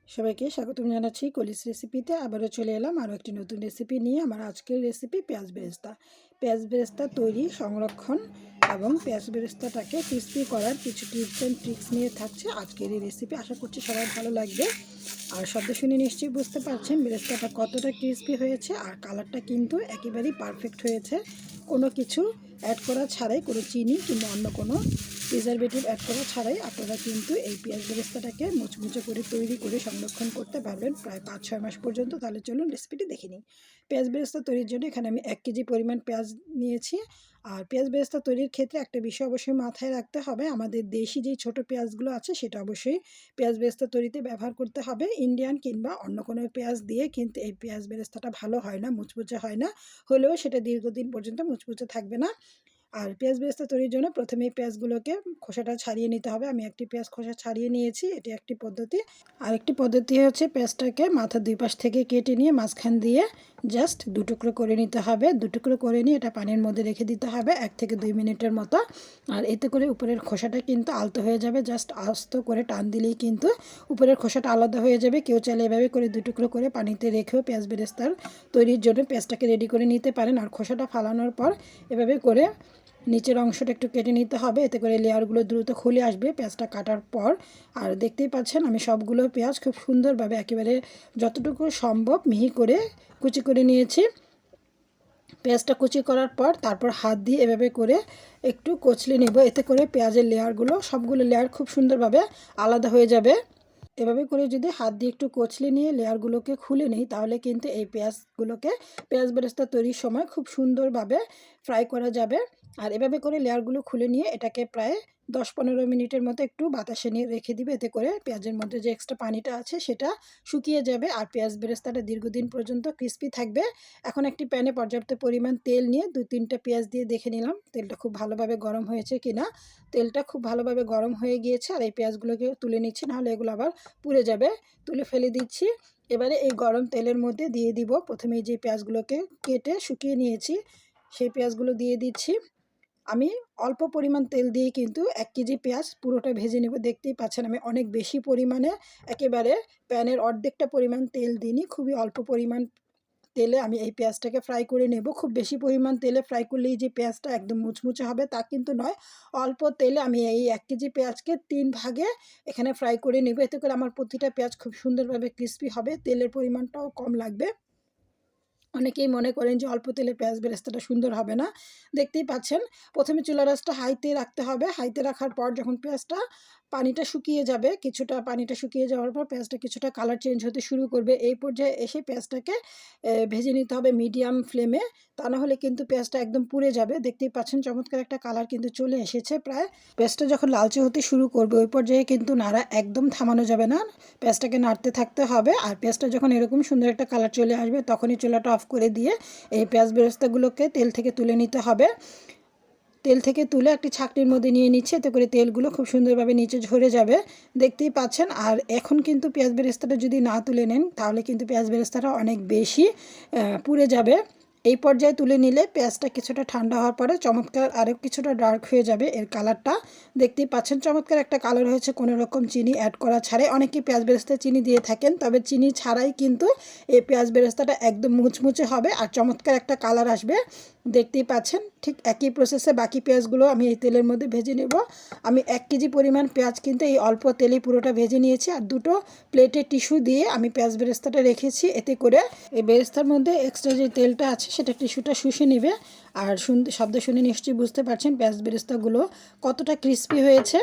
সবাইকে স্বাগতম জানাচ্ছি কলিস রেসিপিতে। আবারও চলে এলাম আরও একটি নতুন রেসিপি নিয়ে। আমার আজকের রেসিপি পেঁয়াজ বেরেস্তা। পেঁয়াজ বেরেস্তা তৈরি, সংরক্ষণ এবং পেঁয়াজ বেরেস্তাটাকে ক্রিস্পি করার কিছু টিপস অ্যান্ড ট্রিক্স নিয়ে থাকছে আজকের এই রেসিপি। আশা করছি সবার ভালো লাগবে। আর শব্দ শুনে নিশ্চয়ই বুঝতে পারছেন বেরেস্তাটা কতটা ক্রিস্পি হয়েছে, আর কালারটা কিন্তু একেবারেই পারফেক্ট হয়েছে। কোনো কিছু অ্যাড করা ছাড়াই, কোনো চিনি কিংবা অন্য কোনো প্রিজারভেটিভ অ্যাড করা ছাড়াই আপনারা কিন্তু এই পেঁয়াজ বেরেস্তাটাকে মুচমুচে করে তৈরি করে সংরক্ষণ করতে পারবেন প্রায় 5-6 মাস পর্যন্ত। তাহলে চলুন রেসিপিটি দেখে নিই। পেঁয়াজ বেরেস্তা তৈরির জন্য এখানে আমি 1 কেজি পরিমাণ পেঁয়াজ নিয়েছি। আর পেঁয়াজ বেরেস্তা তৈরির ক্ষেত্রে একটা বিষয় অবশ্যই মাথায় রাখতে হবে, আমাদের দেশি যেই ছোটো পেঁয়াজগুলো আছে সেটা অবশ্যই পেঁয়াজ বেরেস্তা তৈরিতে ব্যবহার করতে হবে। ইন্ডিয়ান কিংবা অন্য কোনো পেঁয়াজ দিয়ে কিন্তু এই পেঁয়াজ বেরেস্তাটা ভালো হয় না, মুচমুচে হয় না, হলেও সেটা দীর্ঘদিন পর্যন্ত মুচমুচে থাকবে না। আর পেঁয়াজ বেরেস্তা তৈরির জন্য প্রথমেই পেঁয়াজগুলোকে খোসাটা ছাড়িয়ে নিতে হবে। আমি একটি পেঁয়াজ খোসা ছাড়িয়ে নিয়েছি, এটি একটি পদ্ধতি। আরেকটি পদ্ধতি হচ্ছে পেঁয়াজটাকে মাথার দুই পাশ থেকে কেটে নিয়ে মাঝখান দিয়ে জাস্ট 2 টুকরো করে নিতে হবে। 2 টুকরো করে নিয়ে এটা পানির মধ্যে রেখে দিতে হবে 1 থেকে 2 মিনিটের মতো। আর এতে করে উপরের খোসাটা কিন্তু আলতো হয়ে যাবে, জাস্ট আস্ত করে টান দিলেই কিন্তু উপরের খোসাটা আলাদা হয়ে যাবে। কেউ চাইলে এভাবে করে 2 টুকরো করে পানিতে রেখেও পেঁয়াজ বেরেস্তার তৈরির জন্য পেঁয়াজটাকে রেডি করে নিতে পারেন। আর খোসাটা ফালানোর পর এভাবে করে নিচের অংশটা একটু কেটে নিতে হবে, এতে করে লেয়ারগুলো দ্রুত খুলে আসবে পেঁয়াজটা কাটার পর। আর দেখতেই পাচ্ছেন আমি সবগুলো পেঁয়াজ খুব সুন্দরভাবে একেবারে যতটুকু সম্ভব মিহি করে কুচি করে নিয়েছি। পেঁয়াজটা কুচি করার পর তারপর হাত দিয়ে এভাবে করে একটু কচলে নেব, এতে করে পেঁয়াজের লেয়ারগুলো সবগুলো লেয়ার খুব সুন্দরভাবে আলাদা হয়ে যাবে। এভাবে করে যদি হাত দিয়ে একটু কচলে নিয়ে লেয়ারগুলোকে খুলে নিই তাহলে কিন্তু এই পেঁয়াজগুলোকে পেঁয়াজ বেরেস্তা তৈরির সময় খুব সুন্দরভাবে ফ্রাই করা যাবে। আর এভাবে করে লেয়ারগুলো খুলে নিয়ে এটাকে প্রায় 10-15 মিনিটের মতো একটু বাতাসে নিয়ে রেখে দিবে, এতে করে পেঁয়াজের মধ্যে যে এক্সট্রা পানিটা আছে সেটা শুকিয়ে যাবে আর পেঁয়াজ বেরেস্তাটা দীর্ঘদিন পর্যন্ত ক্রিস্পি থাকবে। এখন একটি প্যানে পর্যাপ্ত পরিমাণ তেল নিয়ে 2-3টা পেঁয়াজ দিয়ে দেখে নিলাম তেলটা খুব ভালোভাবে গরম হয়েছে কিনা। তেলটা খুব ভালোভাবে গরম হয়ে গিয়েছে আর এই পেঁয়াজগুলোকে তুলে নিচ্ছি, নাহলে এগুলো আবার পুড়ে যাবে। তুলে ফেলে দিচ্ছি। এবারে এই গরম তেলের মধ্যে দিয়ে দিব প্রথমেই যে পেঁয়াজগুলোকে কেটে শুকিয়ে নিয়েছি সেই পেঁয়াজগুলো দিয়ে দিচ্ছি। আমি অল্প পরিমাণ তেল দিয়ে কিন্তু 1 কেজি পেঁয়াজ পুরোটা ভেজে নেব। দেখতেই পাচ্ছেন আমি অনেক বেশি পরিমাণে একেবারে প্যানের অর্ধেকটা পরিমাণ তেল দিইনি, খুবই অল্প পরিমাণ তেলে আমি এই পেঁয়াজটাকে ফ্রাই করে নেব। খুব বেশি পরিমাণ তেলে ফ্রাই করলেই যে পেঁয়াজটা একদম মুচমুচে হবে তা কিন্তু নয়। অল্প তেলে আমি এই 1 কেজি পেঁয়াজকে 3 ভাগে এখানে ফ্রাই করে নেব, এতে করে আমার প্রতিটা পেঁয়াজ খুব সুন্দরভাবে ক্রিস্পি হবে, তেলের পরিমাণটাও কম লাগবে। অনেকেই মনে করেন যে অল্প তেলে পেঁয়াজ বেরেস্তাটা সুন্দর হবে না। দেখতেই পাচ্ছেন প্রথমে চুলার আঁচটা হাইতে রাখতে হবে। হাইতে রাখার পর যখন পেঁয়াজটা পানিটা শুকিয়ে যাবে, কিছুটা পানিটা শুকিয়ে যাওয়ার পর পেঁয়াজটা কিছুটা কালার চেঞ্জ হতে শুরু করবে, এই পর্যায়ে এসে পেঁয়াজটাকে ভেজে নিতে হবে মিডিয়াম ফ্লেমে, তা না হলে কিন্তু পেঁয়াজটা একদম পুড়ে যাবে। দেখতেই পাচ্ছেন চমৎকার একটা কালার কিন্তু চলে এসেছে প্রায়। পেঁয়াজটা যখন লালচে হতে শুরু করবে ওই পর্যায়ে কিন্তু নাড়া একদম থামানো যাবে না, পেঁয়াজটাকে নাড়তে থাকতে হবে। আর পেঁয়াজটা যখন এরকম সুন্দর একটা কালার চলে আসবে তখনই চুলাটা অফ করে দিয়ে এই পেঁয়াজ বেরেস্তাগুলোকে তেল থেকে তুলে নিতে হবে। তেল থেকে তুলে একটি ছাঁকনির মধ্যে নিয়ে নিচ্ছে, এতে করে তেলগুলো খুব সুন্দরভাবে নিচে ঝরে যাবে, দেখতেই পাচ্ছেন। আর এখন কিন্তু পেঁয়াজ বেরেস্তাটা যদি না তুলে নেন তাহলে কিন্তু পেঁয়াজ বেরেস্তাটা অনেক বেশি পুড়ে যাবে। এই পর্যায়ে তুলে নিলে পেঁয়াজটা কিছুটা ঠান্ডা হওয়ার পরে চমৎকার আরও কিছুটা ডার্ক হয়ে যাবে এর কালারটা। দেখতেই পাচ্ছেন চমৎকার একটা কালার হয়েছে কোনো রকম চিনি অ্যাড করা ছাড়াই। অনেকেই পেঁয়াজ বেরেস্তায় চিনি দিয়ে থাকেন, তবে চিনি ছাড়াই কিন্তু এই পেঁয়াজ বেরেস্তাটা একদম মুচমুচে হবে আর চমৎকার একটা কালার আসবে। দেখতেই পাচ্ছেন ঠিক একই প্রসেসে বাকি পেঁয়াজগুলো আমি এই তেলের মধ্যে ভেজে নেব। আমি 1 কেজি পরিমাণ পেঁয়াজ কিন্তু এই অল্প তেলেই পুরোটা ভেজে নিয়েছি। আর 2টো প্লেটে টিস্যু দিয়ে আমি পেঁয়াজ বেরেস্তাটা রেখেছি, এতে করে এই বেরেস্তার মধ্যে এক্সট্রা যে তেলটা আছে সেটা টিস্যুটা শুষে নেবে। আর শব্দ শুনে নিশ্চয়ই বুঝতে পারছেন পেঁয়াজ বেরেস্তাগুলো কতটা ক্রিস্পি হয়েছে।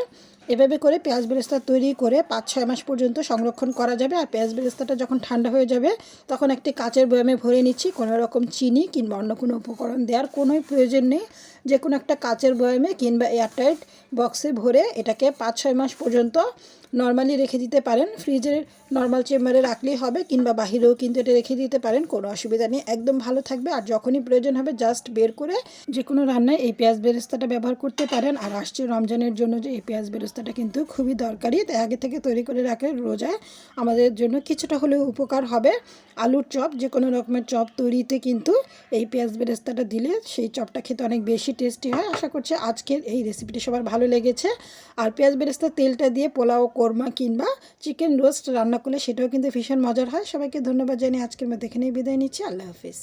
এভাবে করে পেঁয়াজ বেরেস্তা তৈরি করে 5-6 মাস পর্যন্ত সংরক্ষণ করা যাবে। আর পেঁয়াজ বেরেস্তাটা যখন ঠান্ডা হয়ে যাবে তখন একটি কাচের বয়ামে ভরে নিচ্ছি। কোনো রকম চিনি কিংবা অন্য কোনো উপকরণ দেওয়ার কোনোই প্রয়োজন নেই, যে কোনো একটা কাচের বয়ামে কিংবা এয়ারটাইট বক্সে ভরে এটাকে 5-6 মাস পর্যন্ত নর্মালি রেখে দিতে পারেন। ফ্রিজের নর্মাল চেম্বারে রাখলেই হবে কিংবা বাহিরেও কিন্তু এটা রেখে দিতে পারেন, কোনো অসুবিধা নেই, একদম ভালো থাকবে। আর যখনই প্রয়োজন হবে জাস্ট বের করে যে কোনো রান্নায় এই পেঁয়াজ বেরেস্তাটা ব্যবহার করতে পারেন। আর আসছে রমজানের জন্য যে এই পেঁয়াজ বেরেস্তাটা কিন্তু খুবই দরকারি, তাই আগে থেকে তৈরি করে রাখলে রোজায় আমাদের জন্য কিছুটা হলেও উপকার হবে। আলুর চপ, যে কোনো রকমের চপ তৈরিতে কিন্তু এই পেঁয়াজ বেরেস্তাটা দিলে সেই চপটা খেতে অনেক বেশি বেশি টেস্টি হয়। আশা করছি আজকের এই রেসিপিটি সবার ভালো লেগেছে। আর পেঁয়াজ বেরেস্তার তেলটা দিয়ে পোলাও, কোরমা কিংবা চিকেন রোস্ট রান্না করলে সেটাও কিন্তু ভীষণ মজার হয়। সবাইকে ধন্যবাদ জানিয়ে আজকের মতো এখানেই বিদায় নিচ্ছি। আল্লাহ হাফিজ।